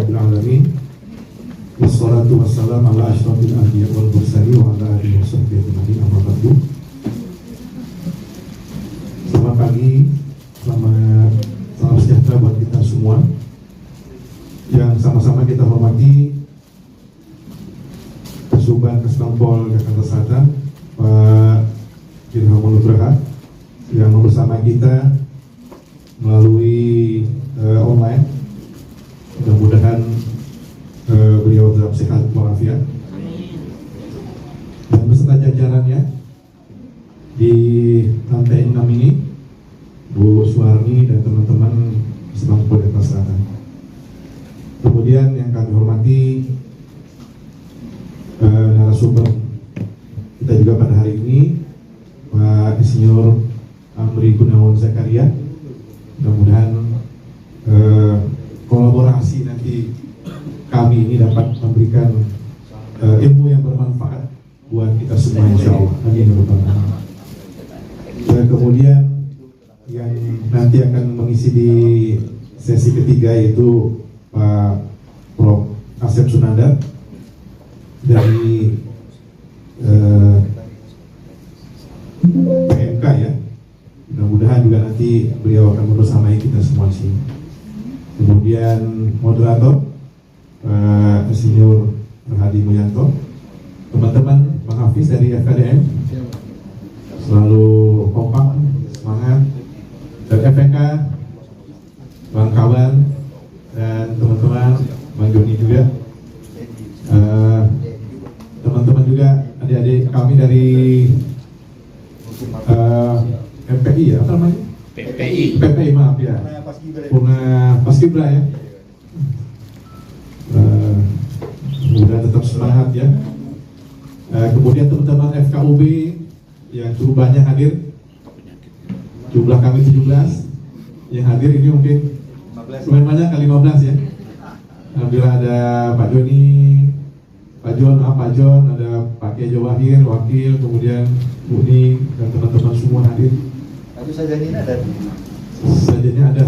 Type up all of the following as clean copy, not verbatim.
rabbil alamin. Wassalatu wassalamu ala asyrofil anbiya wal mursalin wa ala alihi washabbihi ajma'in, amma ba'du. Selamat pagi, selamat sejahtera buat kita semua. Yang sama-sama kita hormati Subhan Kasbangpol Jakarta Selatan, Pak Dirhamul Nugraha, yang bersama kita melalui online. Mudah-mudahan beliau tetap sehat walafiat, dan beserta jajarannya di lantai 6 ini, Bu Suwarni dan teman-teman Kasbangpol Jakarta Selatan. Kemudian yang kami hormati narasumber kita juga pada hari ini, Pak Insinyur Amri Gunawan Zakaria. Mudah-mudahan kolaborasi nanti kami ini dapat memberikan ilmu yang bermanfaat buat kita semua, insya Allah. Amin. Dan kemudian yang nanti akan mengisi di sesi ketiga yaitu Pak Prof. Asep Sunandar dari PMK ya. Mudah-mudahan juga nanti beliau akan membersamai kita semua di sini. Kemudian moderator Pak Insinyur Hadi Mulyanto, teman-teman Bang Hafiz dari FKDM selalu kompak, semangat, dan FNK, Bang Kawan, dan teman-teman Bang Joni juga, teman-teman juga adik-adik kami dari MPI ya, apa namanya? PPI, maaf ya, Purna Paskibra ya. Mudah tetap semangat ya. Kemudian teman-teman FKUB yang cukup banyak hadir, jumlah kami 17 yang hadir ini mungkin lumayan banyak, kali 15 ya. Alhamdulillah ada Pak Joni, Pak John, ada Pak Kiai Jawahir, wakil, kemudian Bu Ni dan teman-teman semua hadir. Tapi sajanya ada. Sajanya ada.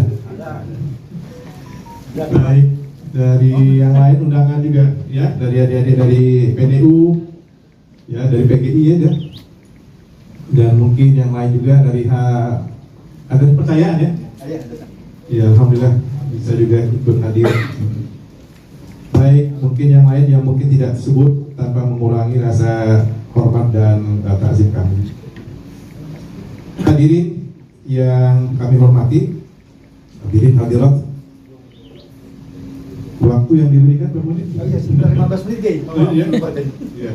Baik, dari yang lain undangan juga ya, dari adik-adik dari PDU, ya dari PGI ya, dan mungkin yang lain juga dari ada percayaan ya. Ya, alhamdulillah bisa juga ikut hadir. Baik, mungkin yang lain yang mungkin tidak disebut tanpa mengurangi rasa hormat dan takzim kami. Hadirin yang kami hormati, hadirin hadirat, waktu yang diberikan berapa menit? Oh iya, sekitar 15 menit guys. Iya.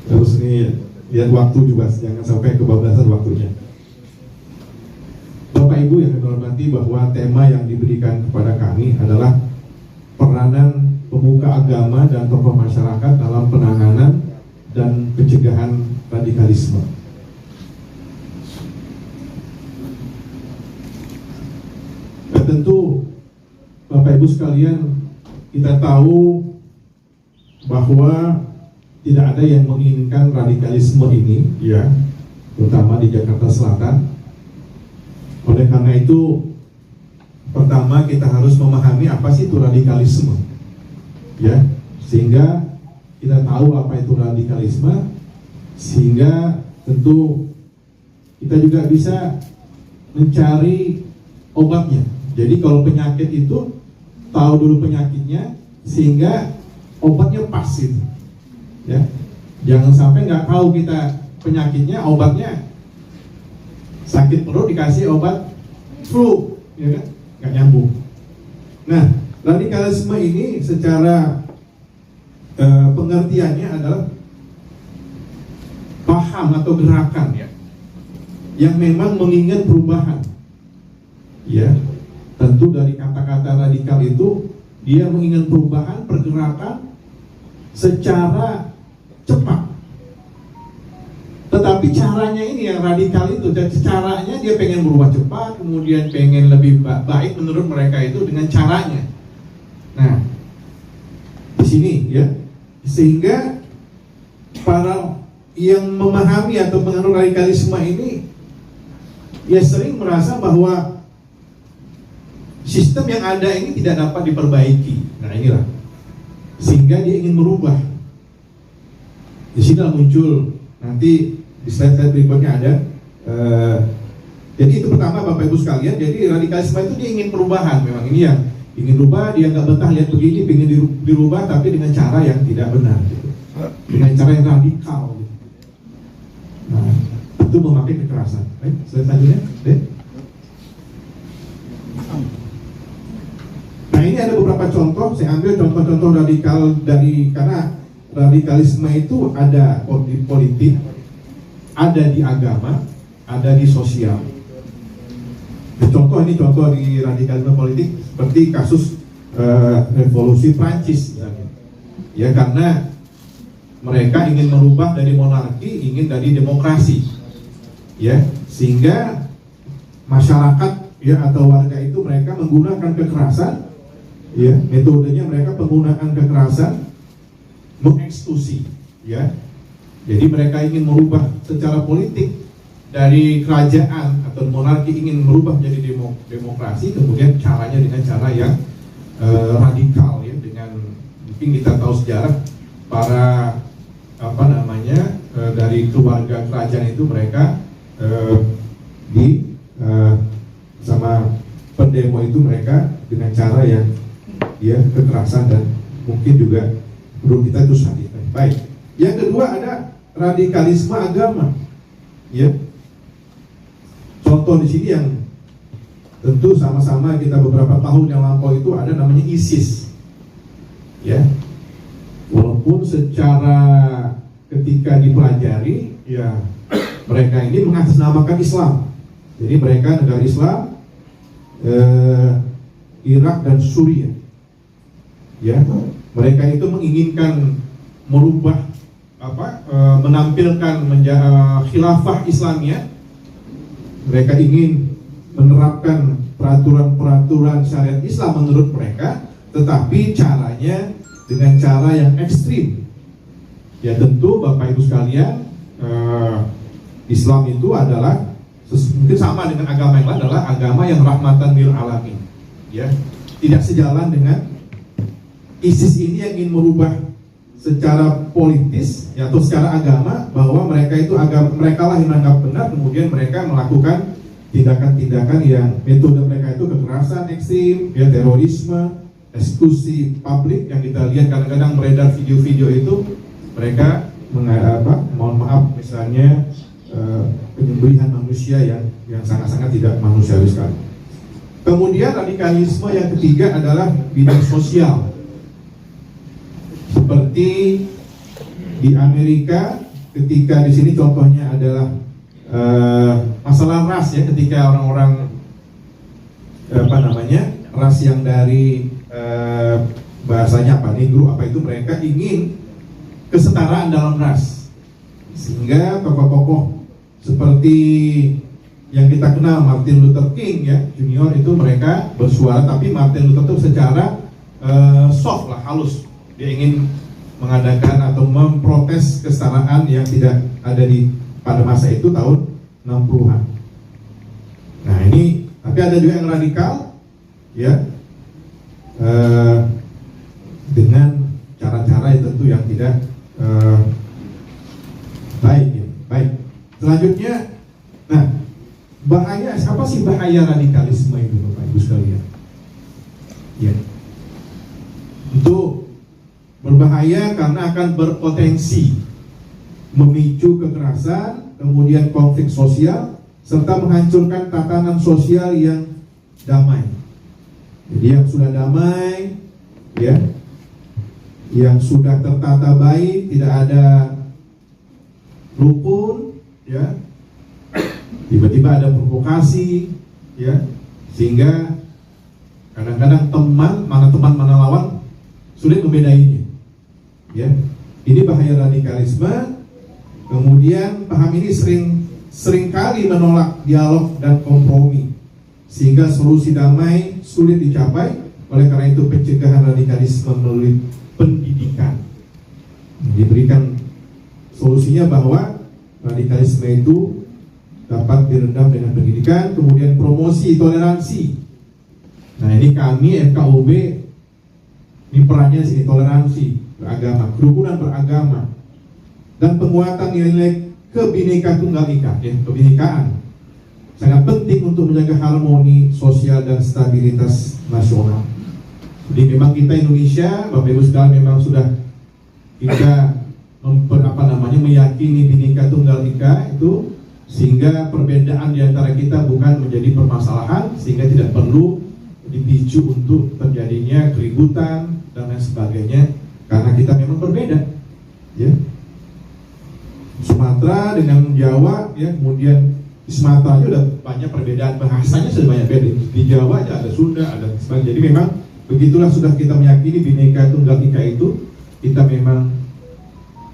Terus nih lihat waktu juga, jangan sampai kebablasan waktunya. Bapak Ibu yang kami hormati, bahwa tema yang diberikan kepada kami adalah peranan pemuka agama dan tokoh masyarakat dalam penanganan dan pencegahan radikalisme. Dan tentu Bapak Ibu sekalian, kita tahu bahwa tidak ada yang menginginkan radikalisme ini ya, terutama di Jakarta Selatan. Oleh karena itu, pertama kita harus memahami apa sih itu radikalisme, ya, sehingga kita tahu apa itu radikalisme, sehingga tentu kita juga bisa mencari obatnya. Jadi kalau penyakit itu tahu dulu penyakitnya, sehingga obatnya pas gitu, ya. Jangan sampai nggak tahu kita penyakitnya, obatnya sakit perut dikasih obat flu, ya kan? Nggak nyambung. Nah, radikalisme ini secara pengertiannya adalah paham atau gerakan ya, yang memang menginginkan perubahan. Ya, tentu dari kata-kata radikal itu dia menginginkan perubahan, pergerakan secara cepat. Tetapi caranya ini yang radikal itu, dan caranya dia pengen berubah cepat, kemudian pengen lebih baik menurut mereka itu dengan caranya. Nah, di sini ya, sehingga para yang memahami atau mengenal radikalisme ini ya sering merasa bahwa sistem yang ada ini tidak dapat diperbaiki. Nah inilah, sehingga dia ingin merubah. Di sini muncul nanti di slide berikutnya ada. Jadi itu pertama Bapak Ibu sekalian. Jadi radikalisme itu dia ingin perubahan. Memang ini yang ingin berubah, dia nggak betah lihat begini, ingin dirubah tapi dengan cara yang tidak benar, gitu. Dengan cara yang radikal. Gitu. Nah, itu memakai kekerasan. Baik, selanjutnya, deh. Nah ini ada beberapa contoh. Saya ambil contoh-contoh radikal karena radikalisme itu ada di politik, ada di agama, ada di sosial. Contoh di radikalisme politik seperti kasus revolusi Prancis misalnya. Ya karena mereka ingin merubah dari monarki, ingin dari demokrasi. Ya, sehingga masyarakat ya atau warga itu mereka menggunakan kekerasan. Ya, metodenya mereka penggunaan kekerasan mengeksekusi, ya. Jadi mereka ingin merubah secara politik dari kerajaan atau monarki, ingin merubah menjadi demokrasi, kemudian caranya dengan cara yang radikal, ya. Dengan mungkin kita tahu sejarah para dari keluarga kerajaan itu mereka sama pendemo itu mereka dengan cara yang kekerasan dan mungkin juga menurut kita itu sadis. Baik. Yang kedua ada radikalisme agama. Ya. Contoh di sini yang tentu sama-sama kita beberapa tahun yang lampau itu ada namanya ISIS. Ya. Walaupun secara ketika dipelajari ya mereka ini mengatasnamakan Islam. Jadi mereka negara Islam Irak dan Suriah. Ya, mereka itu menginginkan merubah menampilkan khilafah Islamiyah. Mereka ingin menerapkan peraturan-peraturan syariat Islam menurut mereka, tetapi caranya dengan cara yang ekstrim. Ya tentu Bapak Ibu sekalian, Islam itu adalah mungkin sama dengan agama yang lain, adalah agama yang rahmatan lil alamin. Ya, tidak sejalan dengan ISIS ini yang ingin merubah secara politis ya, atau secara agama, bahwa mereka itu mereka lah yang menganggap benar, kemudian mereka melakukan tindakan-tindakan yang metode mereka itu kekerasan ekstrim, ya terorisme, eksekusi publik yang kita lihat kadang-kadang beredar video-video itu mereka mohon maaf misalnya penyembelihan manusia yang sangat-sangat tidak manusiawi sekali. Kemudian radikalisme yang ketiga adalah bidang sosial. Seperti di Amerika, ketika di sini contohnya adalah masalah ras ya, ketika orang-orang ras yang dari bahasanya negro itu mereka ingin kesetaraan dalam ras, sehingga tokoh-tokoh seperti yang kita kenal Martin Luther King ya Junior itu mereka bersuara, tapi Martin Luther itu secara soft lah, halus. Dia ingin mengadakan atau memprotes kesetaraan yang tidak ada pada masa itu tahun 60-an. Nah ini, tapi ada juga yang radikal ya, dengan cara-cara yang tentu yang tidak baik ya. Baik. Selanjutnya, nah bahaya, apa sih bahaya radikalisme itu Bapak Ibu sekalian? Ya. Itu berbahaya karena akan berpotensi memicu kekerasan, kemudian konflik sosial, serta menghancurkan tatanan sosial yang damai. Jadi yang sudah damai, ya, yang sudah tertata baik, tidak ada rukun, ya, tiba-tiba ada provokasi, ya, sehingga kadang-kadang mana teman mana lawan sulit membedainya. Ya, ini bahaya radikalisme. Kemudian paham ini seringkali menolak dialog dan kompromi, sehingga solusi damai sulit dicapai. Oleh karena itu pencegahan radikalisme melalui pendidikan. Diberikan solusinya bahwa radikalisme itu dapat diredam dengan pendidikan, kemudian promosi toleransi. Nah ini kami FKUB Ini perannya sini toleransi beragama, kerukunan beragama, dan penguatan nilai Kebhinneka Tunggal Ika, ya, kebinekaan sangat penting untuk menjaga harmoni sosial dan stabilitas nasional. Jadi memang kita Indonesia, Bapak Ibu sekalian, memang sudah kita meyakini Bhinneka Tunggal Ika itu, sehingga perbedaan di antara kita bukan menjadi permasalahan, sehingga tidak perlu dipicu untuk terjadinya keributan dan lain sebagainya, karena kita memang berbeda, ya. Sumatera dengan Jawa, ya, kemudian di Sumatera aja udah banyak perbedaan bahasanya, sudah banyak beda. Di Jawa aja ada Sunda, ada sebagainya. Jadi memang begitulah, sudah kita meyakini Bhinneka Tunggal Ika itu, kita memang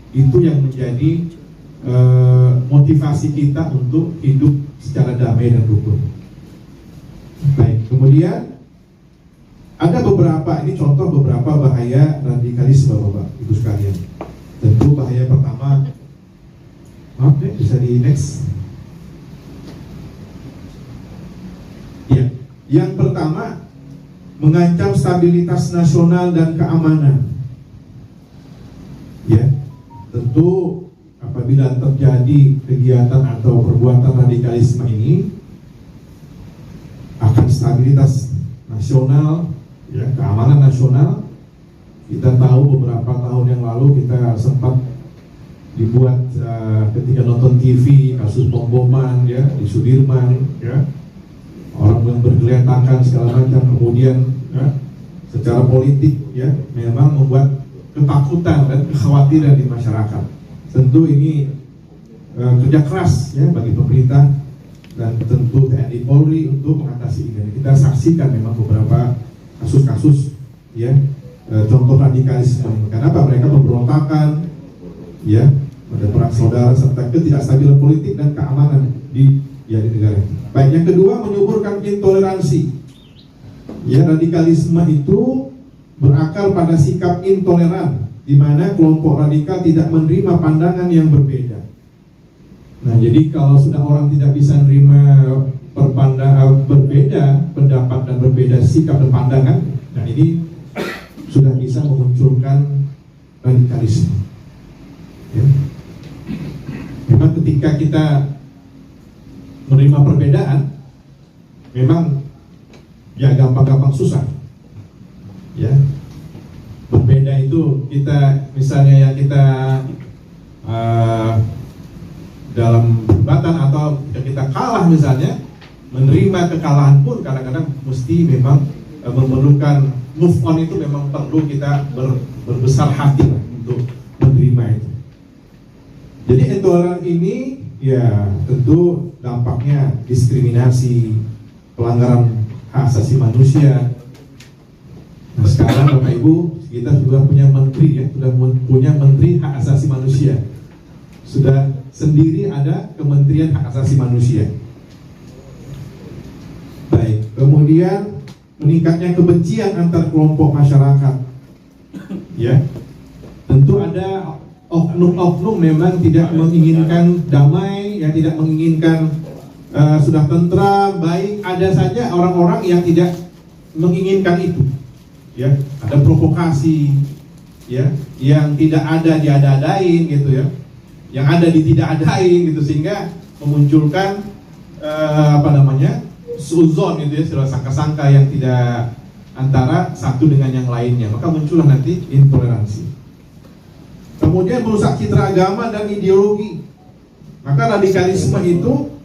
itu yang menjadi motivasi kita untuk hidup secara damai dan rukun. Baik, kemudian ada beberapa, ini contoh beberapa bahaya radikalisme, Bapak Ibu sekalian. Tentu bahaya pertama, maaf ya, bisa di next. Ya, yang pertama, mengancam stabilitas nasional dan keamanan. Ya, tentu apabila terjadi kegiatan atau perbuatan radikalisme ini, akan stabilitas nasional, ya, keamanan nasional. Kita tahu beberapa tahun yang lalu kita sempat dibuat ketika nonton TV kasus pemboman, ya, di Sudirman, ya, orang yang bergeletakan segala macam, kemudian, ya, secara politik, ya, memang membuat ketakutan dan kekhawatiran di masyarakat. Tentu ini kerja keras, ya, bagi pemerintah dan tentu TNI Polri untuk mengatasi ini. Kita saksikan memang beberapa kasus-kasus, ya, contoh radikalisme ini. Kenapa? Mereka pemberontakan, ya, ada perang saudara serta ketidakstabilan politik dan keamanan di negara. Baik, yang kedua, menyuburkan intoleransi. Ya, radikalisme itu berakar pada sikap intoleran, di mana kelompok radikal tidak menerima pandangan yang berbeda. Nah, jadi kalau sudah orang tidak bisa menerima berbeda pendapat dan berbeda sikap dan pandangan, nah ini sudah bisa memunculkan radikalisme. Ya. Memang ketika kita menerima perbedaan, memang ya gampang-gampang susah. Ya, berbeda itu kita, misalnya, yang kita dalam perdebatan atau kita kalah misalnya, menerima kekalahan pun kadang-kadang mesti memang memerlukan move on, itu memang perlu kita berbesar hati untuk menerima itu. Jadi intoleran ini, ya, tentu dampaknya diskriminasi, pelanggaran hak asasi manusia. Nah, sekarang Bapak Ibu, kita sudah punya menteri, ya, sudah punya menteri hak asasi manusia. Sudah sendiri ada Kementerian Hak Asasi Manusia. Baik, kemudian meningkatnya kebencian antar kelompok masyarakat. Ya, tentu ada oknum-oknum memang tidak menginginkan damai, yang tidak menginginkan sudah tentram, baik. Ada saja orang-orang yang tidak menginginkan itu. Ya, ada provokasi, ya, yang tidak ada diada-adain gitu, ya, yang ada tidak-adain gitu, sehingga memunculkan suzon gitu, ya, sangka-sangka yang tidak antara satu dengan yang lainnya, maka muncullah nanti intoleransi. Kemudian merusak citra agama dan ideologi. Maka radikalisme itu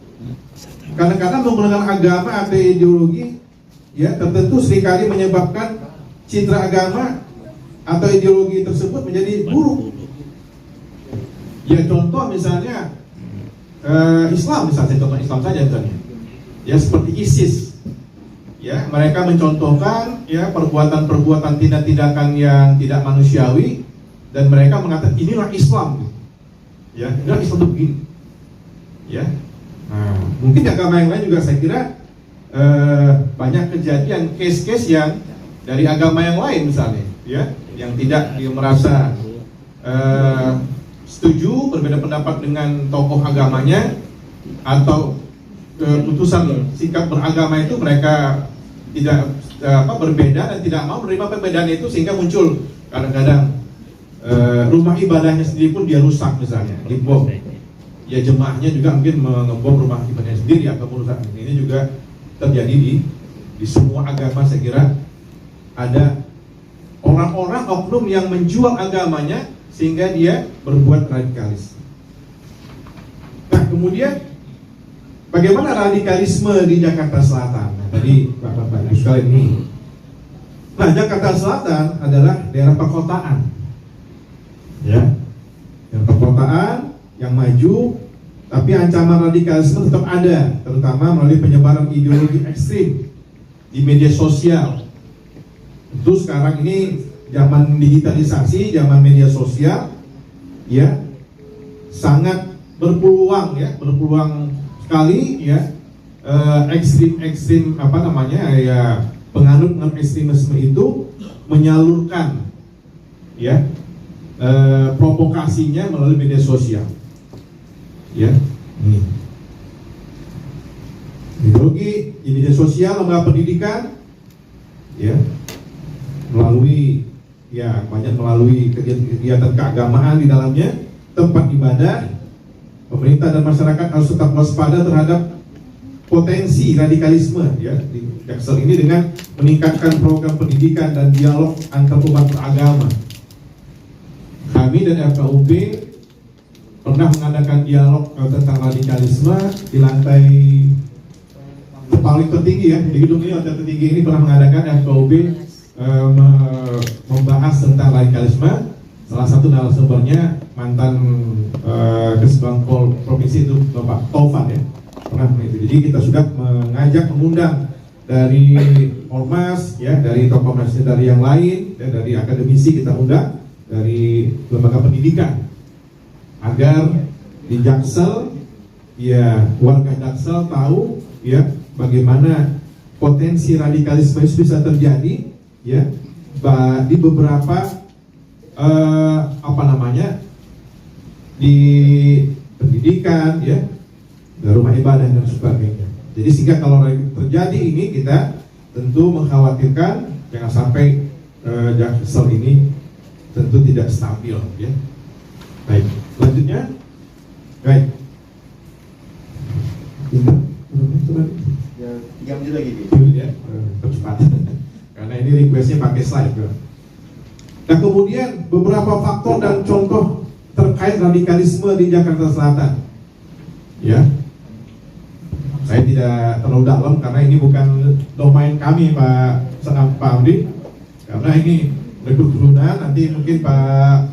kadang-kadang menggunakan agama atau ideologi, ya, tertentu seringkali menyebabkan citra agama atau ideologi tersebut menjadi buruk. Ya, contoh misalnya Islam, misalnya contoh Islam saja misalnya, ya, seperti ISIS, ya, mereka mencontohkan, ya, perbuatan-perbuatan tindak-tindakan yang tidak manusiawi, dan mereka mengatakan inilah Islam, ya, inilah Islam begini, ya. Nah, mungkin agama yang lain juga saya kira banyak kejadian case-case yang dari agama yang lain misalnya, ya, yang tidak dia merasa setuju, berbeda pendapat dengan tokoh agamanya, atau keputusan sikap beragama itu mereka berbeda dan tidak mau menerima perbedaan itu, sehingga muncul kadang-kadang rumah ibadahnya sendiri pun dia rusak, misalnya dibom. Ya jemaahnya juga mungkin mengebom rumah ibadahnya sendiri atau merusak. Ini juga terjadi di semua agama. Saya kira ada orang-orang oknum yang menjual agamanya sehingga dia berbuat radikalis. Nah, kemudian bagaimana radikalisme di Jakarta Selatan? Nah, tadi Bapak-Bapak sekalian ini. Nah, Jakarta Selatan adalah daerah perkotaan, ya, daerah perkotaan yang maju, tapi ancaman radikalisme tetap ada, terutama melalui penyebaran ideologi ekstrim di media sosial. Tentu sekarang ini zaman digitalisasi, zaman media sosial, ya, sangat berpeluang sekali, ya, ekstrim penganut ekstremisme itu menyalurkan, ya, provokasinya melalui media sosial, ya. Ini ideologi di media sosial, lembaga pendidikan, ya, melalui kegiatan keagamaan di dalamnya, tempat ibadah. Pemerintah dan masyarakat harus tetap waspada terhadap potensi radikalisme, ya, di Jaksel ini dengan meningkatkan program pendidikan dan dialog antar umat beragama. Kami dan FKUP pernah mengadakan dialog tentang radikalisme di lantai paling tertinggi, ya, di gedung ini, lantai tertinggi ini pernah mengadakan FKUP membahas tentang radikalisme. Salah satu narasumbernya mantan Kesbang Provinsi itu Bapak Taufan, ya, pernah itu. Jadi kita sudah mengundang dari ormas, ya, dari tokoh masyarakat, dari yang lain, ya, dari akademisi kita undang, dari lembaga pendidikan, agar di Jaksel, ya, warga Jaksel tahu, ya, bagaimana potensi radikalisme itu bisa terjadi, ya, di beberapa di pendidikan, ya, rumah ibadah dan sebagainya. Jadi sehingga kalau terjadi ini, kita tentu mengkhawatirkan jangan sampai Jaksel ini tentu tidak stabil, ya. Baik, selanjutnya, baik. Ya, 3 menit lagi, ya, percepat. Karena ini requestnya pakai slide, ya. Nah, kemudian beberapa faktor dan contoh terkait radikalisme di Jakarta Selatan, ya. Saya tidak terlalu dalam karena ini bukan domain kami, Pak Amri, karena ini berketurunan. Nanti mungkin Pak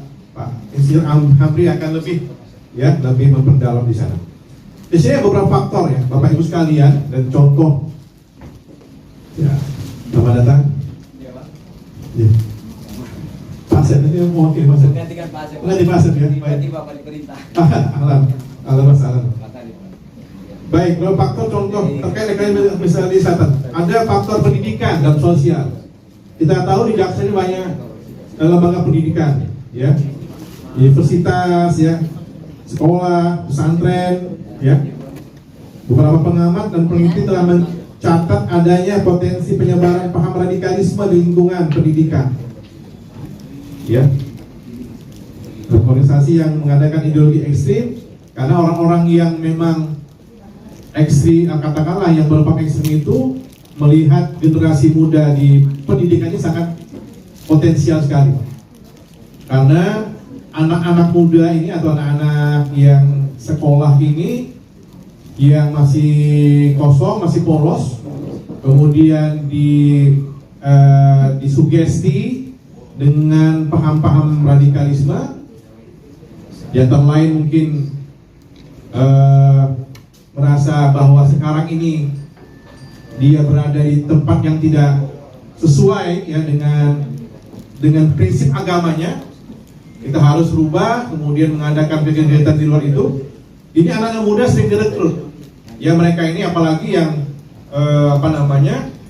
Insinyur Amri akan lebih memperdalam di sana. Di sini ada beberapa faktor, ya, Bapak Ibu sekalian, dan contoh. Ya, selamat datang. Iya, Pak. Ya. Pasien ini mau wakil pasien. Gantikan Pak Asep. Ganti pasien, ya. Ganti Bapak di perintah. Alam Mas Alam. Makasih, Pak. Baik, beberapa faktor contoh terkait dengan misalnya di Selatan. Ada faktor pendidikan dan sosial. Kita tahu di Jaksel ini banyak lembaga pendidikan, ya, universitas, ya, sekolah, pesantren, ya. Beberapa pengamat dan peneliti telah mencatat adanya potensi penyebaran paham radikalisme di lingkungan pendidikan, ya. Organisasi yang mengadakan ideologi ekstrim, karena orang-orang yang memang ekstrim, katakanlah yang berpaham ekstrim itu melihat generasi muda di pendidikan ini sangat potensial sekali, karena anak-anak muda ini atau anak-anak yang sekolah ini yang masih kosong, masih polos, kemudian disugesti dengan paham-paham radikalisme, di antara lain mungkin merasa bahwa sekarang ini dia berada di tempat yang tidak sesuai, ya, dengan prinsip agamanya. Kita harus rubah, kemudian mengadakan kegiatan di luar itu. Ini anak-anak muda sering direkrut, ya. Mereka ini apalagi yang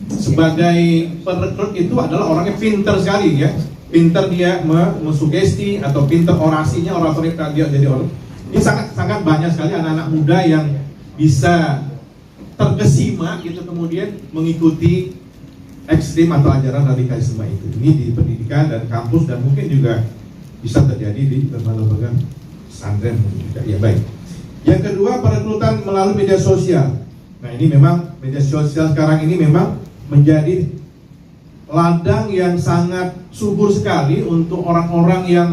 sebagai perekrut itu adalah orangnya pinter sekali, ya. Pinter dia mensugesti atau pinter orasinya, oratornya dia jadi orang. Ini sangat banyak sekali anak-anak muda yang bisa terkesima gitu, kemudian mengikuti ekstrim atau ajaran radikalisme itu. Ini di pendidikan dan kampus dan mungkin juga bisa terjadi di lembaga pesantren juga. Ya baik. Yang kedua, perekrutan melalui media sosial. Nah ini memang media sosial sekarang ini memang menjadi ladang yang sangat subur sekali untuk orang-orang yang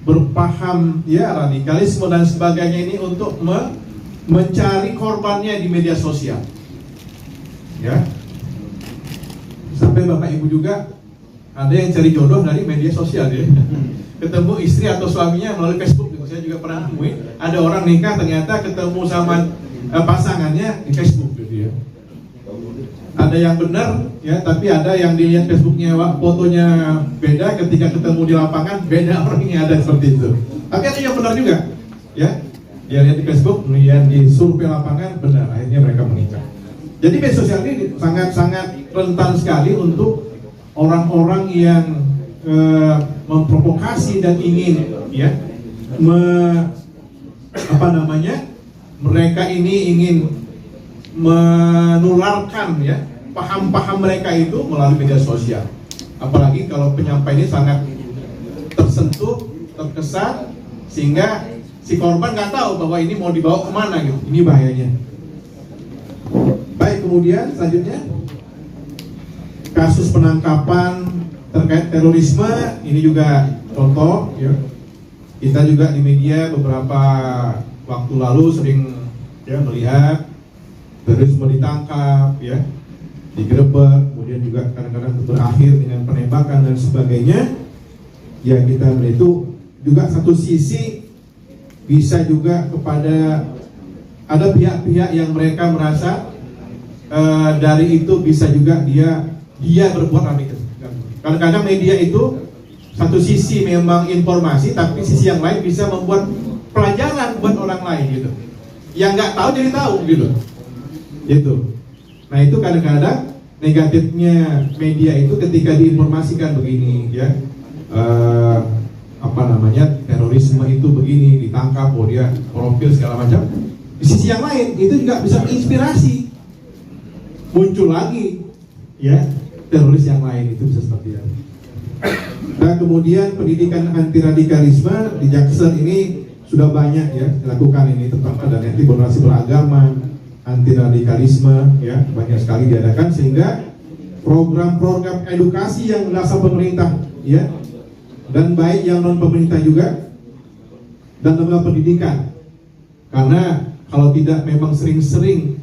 berpaham ya radikalisme dan sebagainya ini untuk mencari korbannya di media sosial. Ya. Sampai Bapak Ibu juga ada yang cari jodoh dari media sosial ya. Ketemu istri atau suaminya melalui Facebook. Saya juga pernah nemuin ada orang nikah ternyata ketemu sama pasangannya di Facebook gitu ya. Ada yang benar ya, tapi ada yang dilihat Facebooknya fotonya beda, ketika ketemu di lapangan beda orangnya, ada seperti itu. Tapi ada yang benar juga ya. Dia lihat di Facebook, kemudian di survei lapangan benar, akhirnya mereka menikah. Jadi media sosial ini sangat-sangat rentan sekali untuk orang-orang yang memprovokasi dan ingin ya mereka ini ingin menularkan ya paham-paham mereka itu melalui media sosial. Apalagi kalau penyampaian ini sangat tersentuh, terkesan, sehingga si korban nggak tahu bahwa ini mau dibawa kemana gitu. Ini bahayanya. Baik, kemudian selanjutnya kasus penangkapan terkait terorisme ini juga contoh ya. Kita juga di media beberapa waktu lalu sering ya melihat terorisme ditangkap ya, digerebek, kemudian juga kadang-kadang berakhir dengan penembakan dan sebagainya. Ya kita melihat itu juga satu sisi bisa juga kepada ada pihak-pihak yang mereka merasa dari itu bisa juga dia berbuat radikal. Kadang-kadang media itu satu sisi memang informasi, tapi sisi yang lain bisa membuat pelajaran buat orang lain gitu. Yang nggak tahu jadi tahu gitu. Itu. Nah itu kadang-kadang negatifnya media itu ketika diinformasikan begini ya, terorisme itu begini, ditangkap, oh dia profil segala macam. Di sisi yang lain itu juga bisa menginspirasi, muncul lagi ya teroris yang lain, itu bisa seperti itu. Dan kemudian pendidikan anti radikalisme di Jaksel ini sudah banyak ya dilakukan ini, terutama dan nanti moderasi beragama, anti radikalisme ya banyak sekali diadakan, sehingga program-program edukasi yang dilaksanakan pemerintah ya dan baik yang non pemerintah juga dan lembaga pendidikan, karena kalau tidak memang sering-sering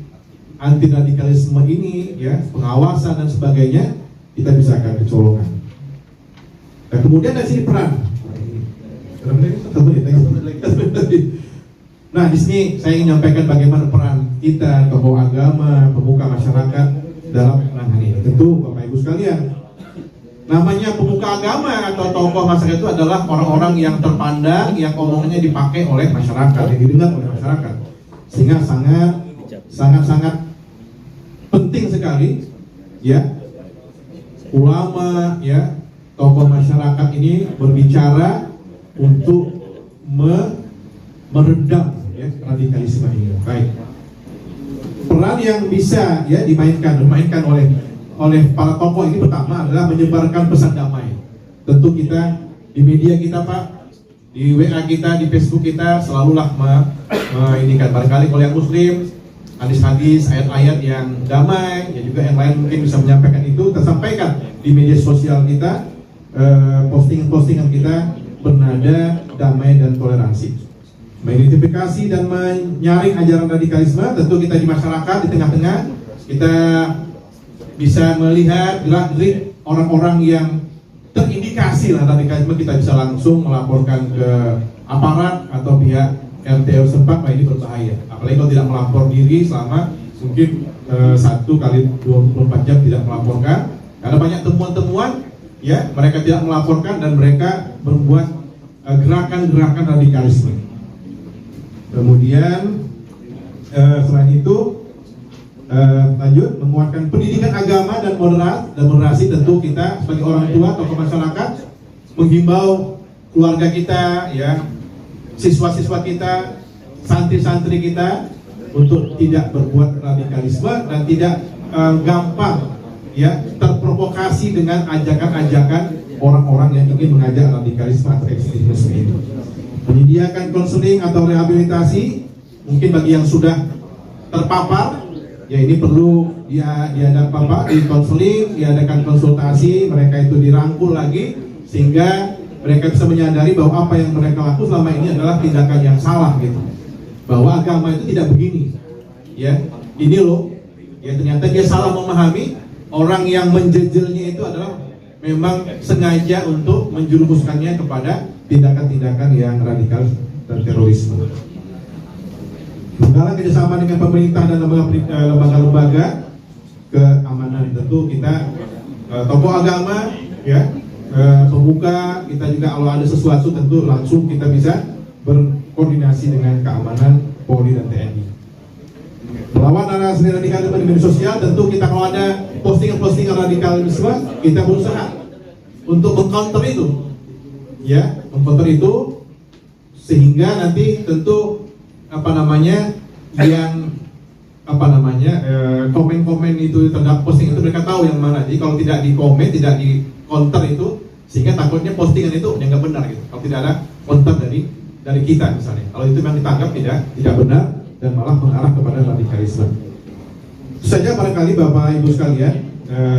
anti radikalisme ini ya pengawasan dan sebagainya, kita bisa akan kecolongan. Dan kemudian dari sini peran. Nah di sini saya ingin menyampaikan bagaimana peran kita tokoh agama, pemuka masyarakat dalam menangani ini. Tentu Bapak Ibu sekalian, namanya pemuka agama atau tokoh masyarakat itu adalah orang-orang yang terpandang, yang omongannya dipakai oleh masyarakat, yang didengar oleh masyarakat, sehingga sangat penting sekali ya ulama ya tokoh masyarakat ini berbicara untuk meredam ya radikalisme ini. Baik. Peran yang bisa ya dimainkan oleh para tokoh ini pertama adalah menyebarkan pesan damai. Tentu kita di media kita Pak, di WA kita, di Facebook kita selalulah kan barangkali kalau yang muslim hadis-hadis, ayat-ayat yang damai, ya juga yang lain mungkin bisa menyampaikan itu, tersampaikan di media sosial kita, postingan-postingan kita bernada damai dan toleransi, mengidentifikasi dan menyaring ajaran radikalisme. Tentu kita di masyarakat, di tengah-tengah kita bisa melihat gerak-gerik orang-orang yang terindikasi lah radikalisme, kita bisa langsung melaporkan ke aparat atau pihak RT setempat. Nah ini berbahaya, apalagi kalau tidak melapor diri selama mungkin 1 kali 24 jam tidak melaporkan, karena banyak temuan-temuan ya mereka tidak melaporkan dan mereka membuat gerakan-gerakan radikalisme. Kemudian selain itu lanjut menguatkan pendidikan agama dan moderasi. Tentu kita sebagai orang tua, tokoh masyarakat menghimbau keluarga kita ya, siswa-siswa kita, santri-santri kita untuk tidak berbuat radikalisme dan tidak gampang ya terprovokasi dengan ajakan-ajakan orang-orang yang ingin mengajak radikalisme atau ekstremisme itu. Menyediakan konseling atau rehabilitasi mungkin bagi yang sudah terpapar, ya ini perlu di konseling, diadakan konsultasi, mereka itu dirangkul lagi sehingga mereka bisa menyadari bahwa apa yang mereka lakukan selama ini adalah tindakan yang salah gitu. Bahwa agama itu tidak begini. Ya, ini loh. Ya ternyata dia salah memahami, orang yang menjejelnya itu adalah memang sengaja untuk menjerumuskannya kepada tindakan-tindakan yang radikal dan terorisme. Dalam kerjasama dengan pemerintah dan lembaga-lembaga keamanan, tentu kita tokoh agama, ya pemuka, kita juga kalau ada sesuatu tentu langsung kita bisa berkoordinasi dengan keamanan Polri dan TNI. Melawan narasi radikalisme di media sosial, tentu kita kalau ada postingan-postingan radikalisme, kita berusaha untuk mengcounter itu, ya, mengcounter itu sehingga nanti tentu komen-komen itu terhadap posting itu mereka tahu yang mana. Jadi kalau tidak di komen, tidak di counter itu, sehingga takutnya postingan itu yang nggak benar gitu. Kalau tidak ada counter dari kita misalnya, kalau itu memang ditanggap tidak benar dan malah mengarah kepada radikalisme. Itu saja barangkali Bapak Ibu sekalian,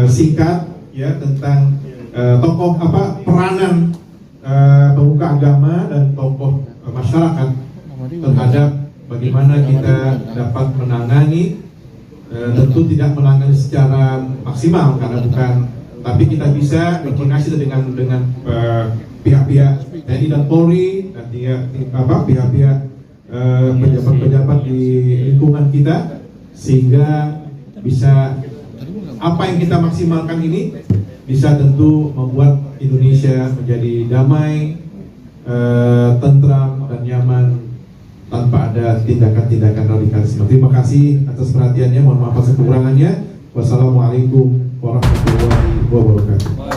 singkat ya tentang tokoh peranan pemuka agama dan tokoh masyarakat terhadap bagaimana kita dapat menangani, tentu tidak menangani secara maksimal karena bukan, tapi kita bisa berkoordinasi dengan pihak-pihak TNI dan Polri dan pihak-pihak pejabat-pejabat di lingkungan kita, sehingga bisa apa yang kita maksimalkan ini bisa tentu membuat Indonesia menjadi damai, tentram dan nyaman tanpa ada tindakan-tindakan radikalisme. Terima kasih atas perhatiannya, mohon maaf atas kekurangannya. Wassalamualaikum warahmatullahi wabarakatuh.